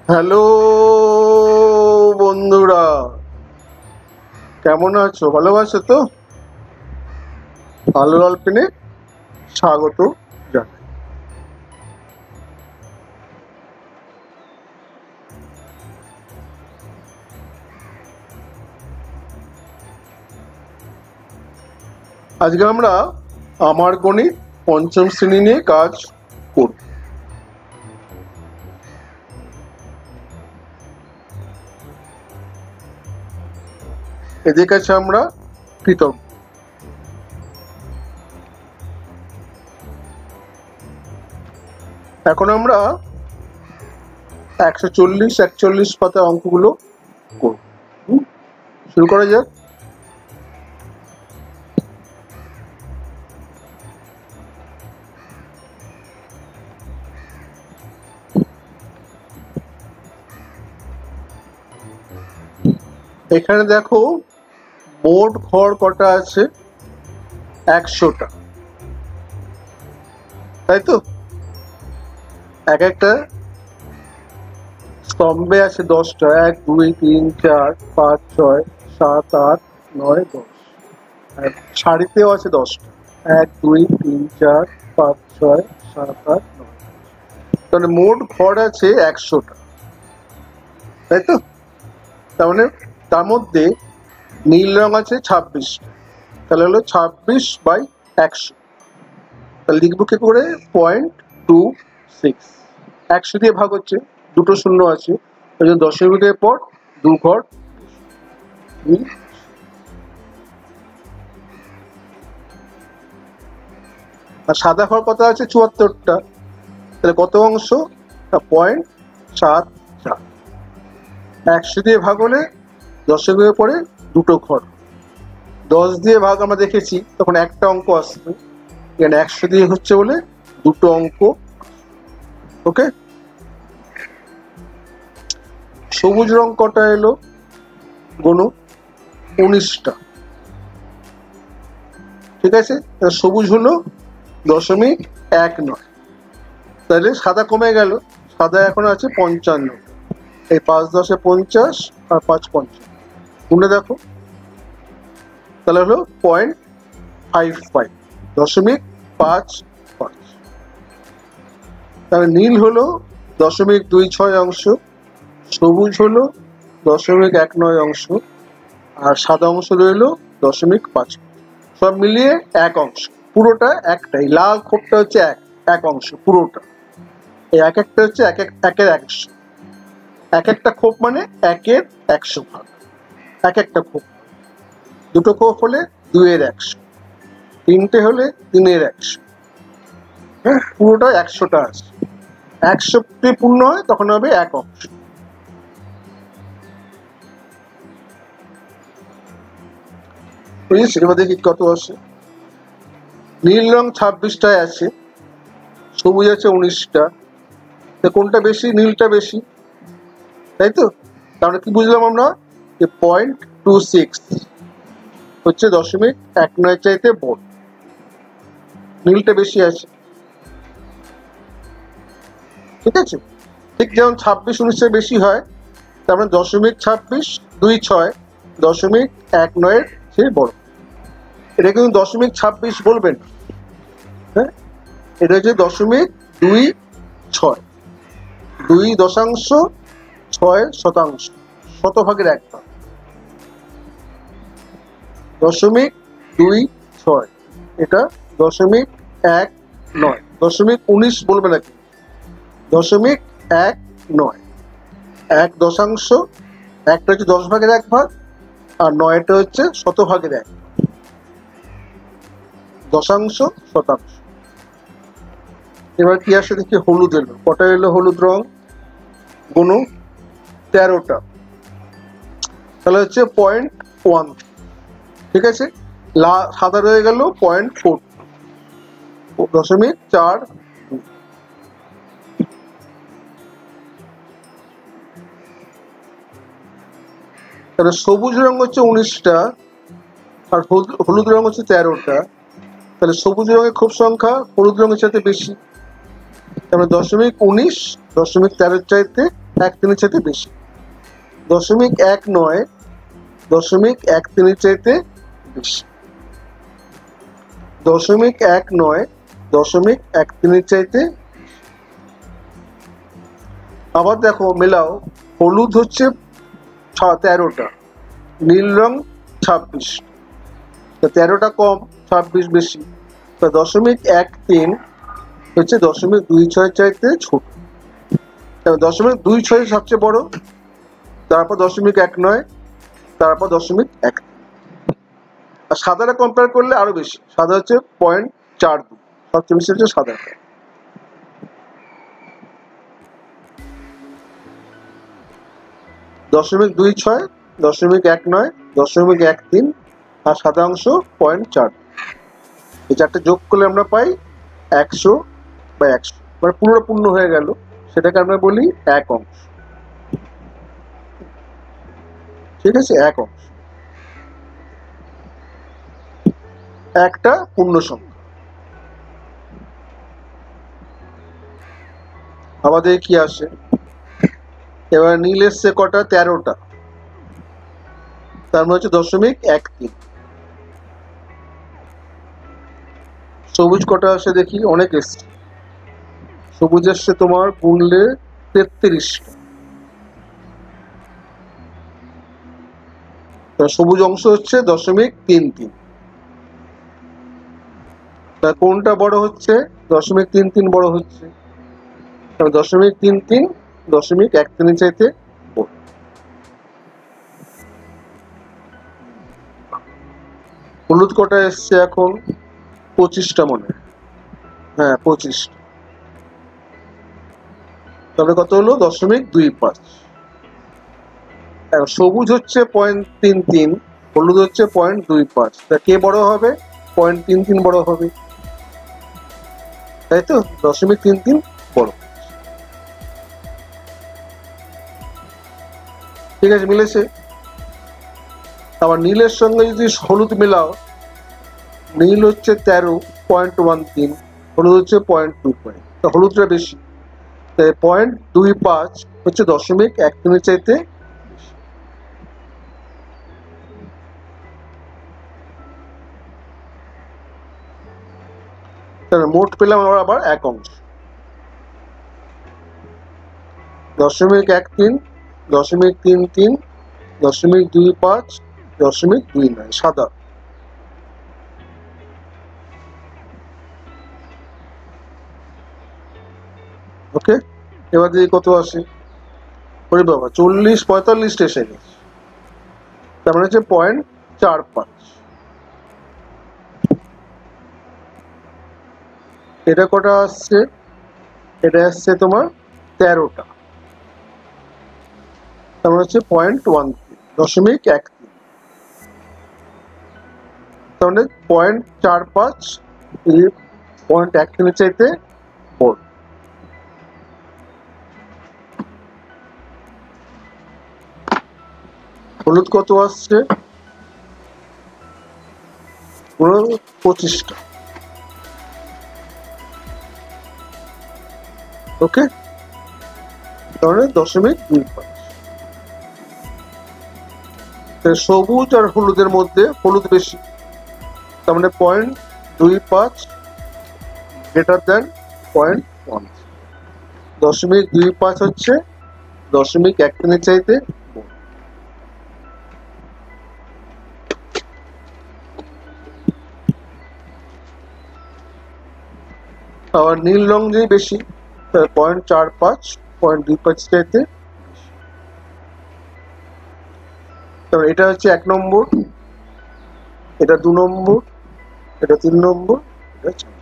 Hello বন্ধুরা, কেমন আছো? ভালো আছো তো? ভালো অল্পিনে স্বাগত জানাই। আজকে আমরা আমার গণিত পঞ্চম শ্রেণী নিয়ে কাজ করব। এদের কাছে আমরা কৃতজ্ঞ। এখন আমরা 140-41 পাতার অঙ্কগুলো করব। শুরু করা যাক। এখানে দেখো মোট ঘর কটা আছে? 100টা, তাই তো? এক একটা স্তম্ভে আছে 10টা। 1, 2, 3, 4, 5, 6, 7, 8, 9, 10। আর সারিতেও আছে 10টা। 1, 2, 3, 4, 5, 6, 7, 8, 9। তাহলে মোট ঘর আছে 100টা, তাই তো? তার মানে তার মধ্যে নীল রং আছে 26টা। তাহলে হলো 26/100। তাহলে লিখবো কি করে? 0.26। 100 দিয়ে ভাগ হচ্ছে, দুটো শূন্য আছে, ওই জন্য দশমিকের পর 2 ঘর। আর সাদা ঘর কত আছে? 74টা। তাহলে কত অংশ? 0.74। 100 দিয়ে ভাগ হলে দশমিকের পরে দুটো ঘর। 10 দিয়ে ভাগ আমরা দেখেছি, তখন একটা অঙ্ক আসবে। এখানে 100 দিয়ে হচ্ছে বলে দুটো অঙ্ক। ওকে, সবুজ রং কটা এলো? গোনো 19টা। ঠিক আছে, সবুজ হলো 0.19। তাহলে সাদা কমে গেল, সাদা এখন আছে 55। এই 5 10 50 আর 5 50 গুণে দেখো, তাহলে হলো 0.55, 0.55। তাহলে নীল হলো 0.26 অংশ, সবুজ হলো 0.19 অংশ, আর সাদা অংশ রইল 0.5। সব মিলিয়ে 1 অংশ। পুরোটা একটাই, লাল খোপটা হচ্ছে এক অংশ পুরোটা। এই এক একটা হচ্ছে একের 100। এক একটা খোপ মানে 1-এর 100 ভাগ। এক একটা খোপ, দুটো খোপ হলে 2-এর 100, তিনটে হলে 3-এর 100। হ্যাঁ, পুরোটা 100টা আছে। 100টি পূর্ণ হয় তখন হবে 1 অংশ। বুঝেছি? এবার দেখি কত আসে। নীল রং 26টায় আছে, সবুজ আছে 19টা। কোনটা বেশি? নীলটা বেশি, তাই তো? তাহলে কি বুঝলাম আমরা? যে 0.26 হচ্ছে 0.19 চাইতে বড়, নীলটা বেশি আছে। ঠিক আছে, ঠিক যেমন 26-19 বেশি হয়, তার মানে 0.2626 0.19 চেয়ে বড়। এটা কিন্তু 0.26 বলবেন, হ্যাঁ, এটা হচ্ছে 0.26, 2.6 শতভাগের 1 ভাগ। 0.26, এটা 0.19, 0.19 বলবে নাকি? 0.19, 1 দশাংশ, একটা হচ্ছে 10 ভাগের 1 ভাগ, আর 9টা হচ্ছে শতভাগের 1, দশাংশ শতাংশ। এবার কি আসে দেখি, হলুদ এলো। কটা এলো হলুদ রং? গুনো 13টা। তাহলে হচ্ছে 0.1। ঠিক আছে, সাদা রয়ে গেল 0.4, 0.4। তাহলে সবুজ রং হচ্ছে 19টা, আর হলুদ রং হচ্ছে 13টা। তাহলে সবুজ রঙের খুব সংখ্যা হলুদ রঙের চাইতে বেশি, তারপরে 0.19 0.13 চাইতে 1.3 চাইতে বেশি। 0.19 0.13 চাইতে বেশি। 0.19 0.13 চাইতে। আবার দেখো মেলাও, হলুদ হচ্ছে 13টা, নীল রং 26, 13টা কম 26 বেশি। 0.13 হচ্ছে 0.26 চাইতে ছোট। 0.26 সবচেয়ে বড়, তারপর 0.19, তারপর 0.1। আর সাদাটা কম্পেয়ার করলে আরো বেশি, সাদা হচ্ছে 0.42, সবচেয়ে বেশি হচ্ছে সাদা। দশমিক 26, 0.19, 0.13 আর সাদা অংশ 0.4। এই চারটে যোগ করলে আমরা পাই 100 বা 100, মানে পুরো পূর্ণ হয়ে গেল, সেটাকে আমরা বলি 1 অংশ। ঠিক আছে, 1 অংশ একটা পূর্ণ সংখ্যা। আমাদের কি আসে এবার, নীল এসছে কটা, 13টা, তার মানে হচ্ছে 0.13। সবুজ কটা আসে দেখি, অনেক এসছে। সবুজ এসছে তোমার গুনলে 33টা। সবুজ অংশ হচ্ছে 0.33। তা কোনটা বড় হচ্ছে, 0.33 বড় হচ্ছে। 0.33 0.13 চাইতে বড়। হলুদ কটা এসছে এখন, 25টা মনে, হ্যাঁ 25। তাহলে কত হলো, 0.25। সবুজ হচ্ছে 0.33, হলুদ হচ্ছে 0.25, তা কে বড় হবে, 0.33 বড় হবে, তাই তো, 0.33 বড়। ঠিক আছে, মিলেছে। আবার নীলের সঙ্গে যদি হলুদ মেলাও, নীল হচ্ছে 13.13, হলুদ হচ্ছে 0.25, তা হলুদটা বেশি, তাই 0.25 হচ্ছে 0.13 চাইতে বেশি। তাহলে মোট পেলাম আমরা আবার 1 অংশ। 0.13 0.33 0.25 0.29 সাদা। ওকে, এবার দিয়ে কত আসে, ওরে বাবা 40-45 এসে গেছে, তার মানে হচ্ছে 0.45। এটা কটা আসছে, এটা আসছে তোমার 13টা, তার মানে হচ্ছে 0.13, 0.13, তার মানে 0.45 0.13 চাইতে বড়। হলুদ কত আসছে, 25টা। ওকে, তাহলে 0.25। সবুজ আর হলুদের মধ্যে হলুদ বেশি, তার মানে 0.25 গ্রেটার দেন 0.1। 0.25 হচ্ছে 0.13 চাইতে বড়। আবার নীল রং যে বেশি, 0.45 0.25 চাইতে। এটা হচ্ছে 1 নম্বর, এটা 2 নম্বর, এটা 3 নম্বর, এটা 4।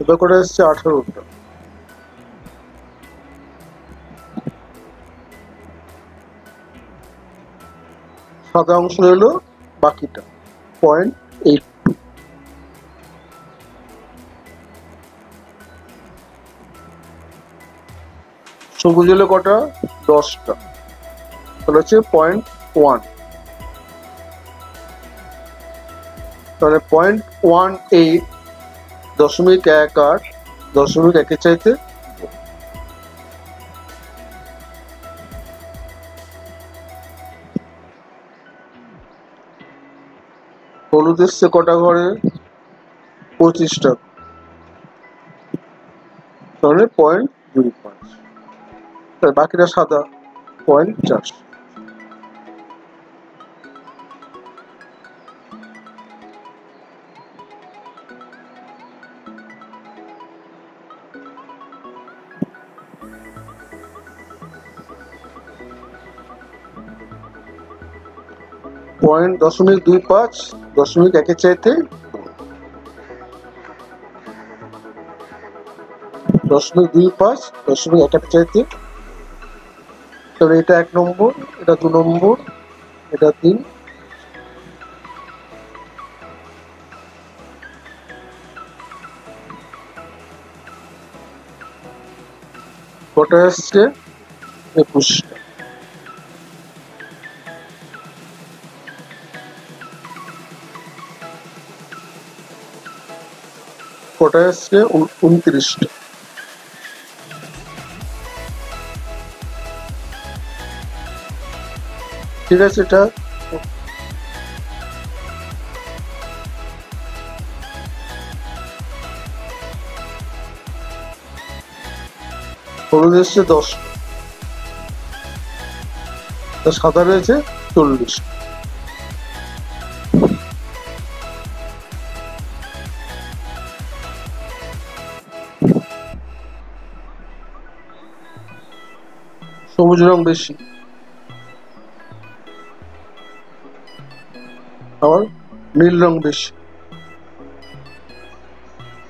এবার করে এসছে 18টা। সাদা অংশ হলো বাকিটা 0.82। সবুজ হলো কটা, 10টা, তাহলে হচ্ছে 0.1, তাহলে 0.18 .18 দশমিক একের চাইতে হলুদ এসছে কটা ঘরে 25টা তাহলে 0.25 তাহলে বাকিটা সাদা 0.4 0.25 দশমিক একের চাইতে 0.25 দশমিক একের চাইতে তাহলে এটা 1 নম্বর, এটা 2 নম্বর, এটা 3, কটা আসছে 21টা। কটা আসছে 29টা। ঠিক আছে, এটা হলুদ এসছে 10টা, সাদা রয়েছে 40। সবুজ রং বেশি, আবার নীল রং বেশি,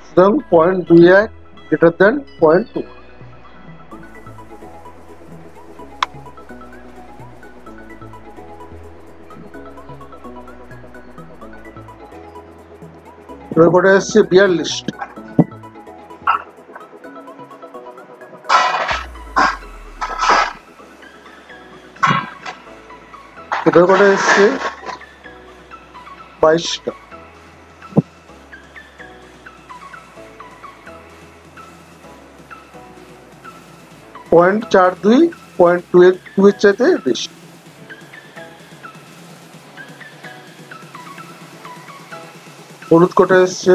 সুতরাং 0.21 গ্রেটার দেন 0.2। এবার কটা এসছে 42টা। এবার কটা এসছে 22টা। পয়েন্ট 42 0.2 এর চাইতে বেশি। হলুদ কটা এসছে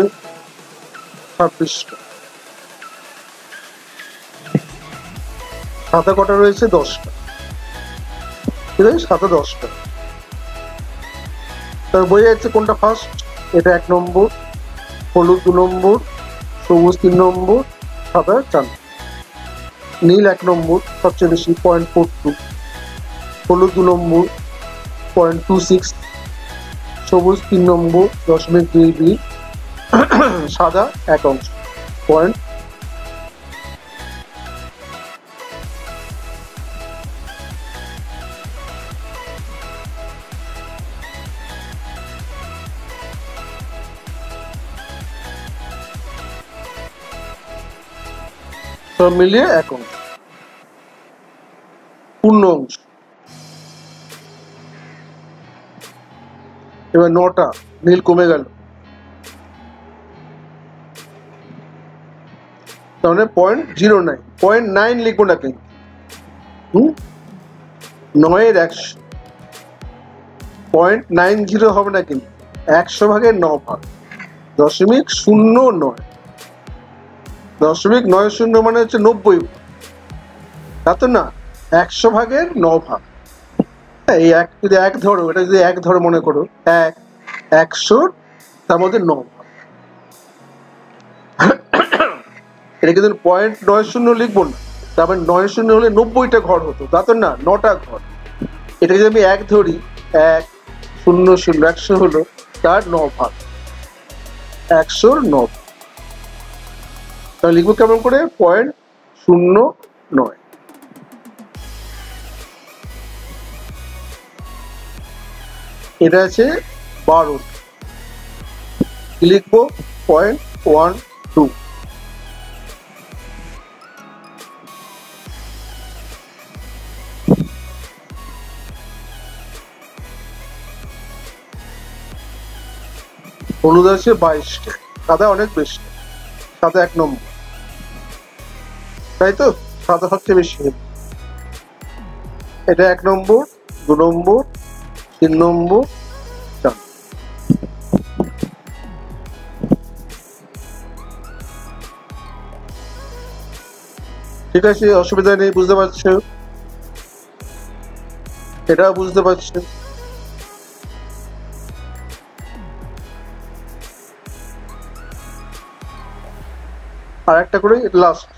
26টা। সাদা কটা রয়েছে 10টা। ঠিক আছে, সাদা 10টা। তার বোঝা যাচ্ছে কোনটা ফার্স্ট। এটা 1 নম্বর, হলুদ 2 নম্বর, সবুজ 3 নম্বর, সাদা 4 নম্বর। নীল 1 নম্বর সবচেয়ে বেশি 0.42, হলুদ 2 নম্বর 0.26, সবুজ 3 নম্বর 0.22, সাদা 1 অংশ 0.। সব মিলিয়ে 1 অংশ, পূর্ণ অংশ। এবার 9টা, নীল কমে গেল, তাহলে 0.09, 0.9 লিখবো না কিন্তু 9-এর 100, 0.90 হবে না কিন্তু 100 ভাগের 9 ভাগ, 0.09, 0.90 মানে হচ্ছে 90 ভাগ, তা তো না, 100 ভাগের 9 ভাগ। এই এক যদি 1 ধরো, এটা যদি 1 ধরো মনে করো, 100 তার মধ্যে 9 ভাগ। এটা কিন্তু 0.90 লিখবো না, তারপর 90 হলে 90টা ঘর হতো, তা তো না, 9টা ঘর। এটা যদি আমি 1 ধরি, 1 0 0 100 হলো তার 9 ভাগ, 100-র 9 ভাগ। তাহলে লিখবো কেমন করে 0.09। এটা আছে 12, লিখবো 0.12। হলুদ আছে 22টা, সাদা অনেক বেশি, সাদা 1 নম্বর, তাই তো? সাদা সবচেয়ে বেশি। এটা 1 নম্বর, 2 নম্বর, 3 নম্বর, 4। ঠিক আছে, অসুবিধা নেই, বুঝতে পারছো? এটাও বুঝতে পারছো? আর একটা করে লাস্ট,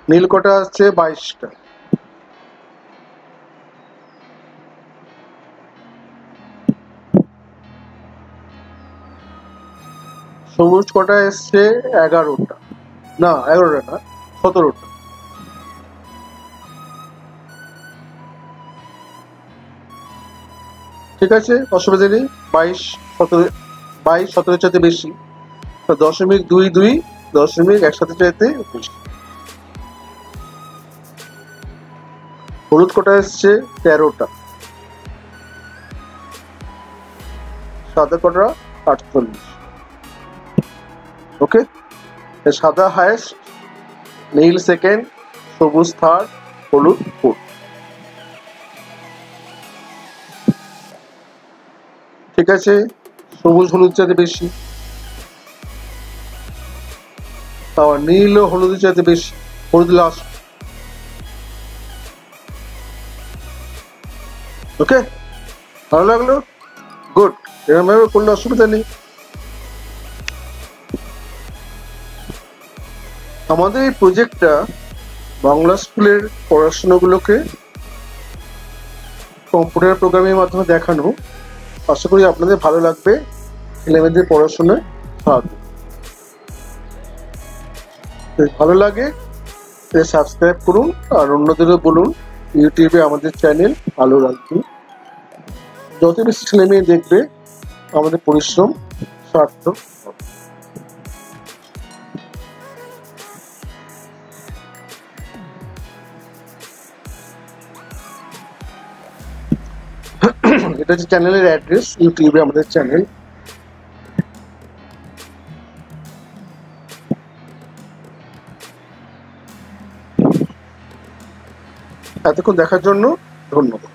নীল কটা আছে 22টা, সবুজ কটা এসছে 11টা, না 11টা না, 17টা। ঠিক আছে, অসুবিধা নেই। 22, 17, 22, 17 চাইতে বেশি, 0.22, 0.1 চাইতে বেশি। হলুদ কটা এসছে 13টা, সাদা কটা 48। ওকে, সাদা হাইয়েস্ট, নীল সেকেন্ড, সবুজ থার্ড, হলুদ ফোর্থ। ঠিক আছে, সবুজ হলুদ চাইতে বেশি, আবার নীল ও হলুদের চাইতে বেশি, হলুদ লাস্ট। ওকে, ভালো লাগলো? গুড, এরকম ভাবে করলে অসুবিধা নেই। আমাদের এই প্রজেক্টটা বাংলা স্কুলের পড়াশোনাগুলোকে কম্পিউটার প্রোগ্রামের মাধ্যমে দেখানো। আশা করি আপনাদের ভালো লাগবে, ছেলেমেয়েদের পড়াশোনায় সাহায্য। যদি ভালো লাগে সাবস্ক্রাইব করুন, আর অন্যদেরও বলুন ইউটিউবে আমাদের চ্যানেল আলো রাখুন। যত বেশি ছেলেমেয়ে দেখবে আমাদের পরিশ্রম সার্থক হবে। এটা হচ্ছে চ্যানেলের অ্যাড্রেস, ইউটিউবে আমাদের চ্যানেল। এতক্ষণ দেখার জন্য ধন্যবাদ।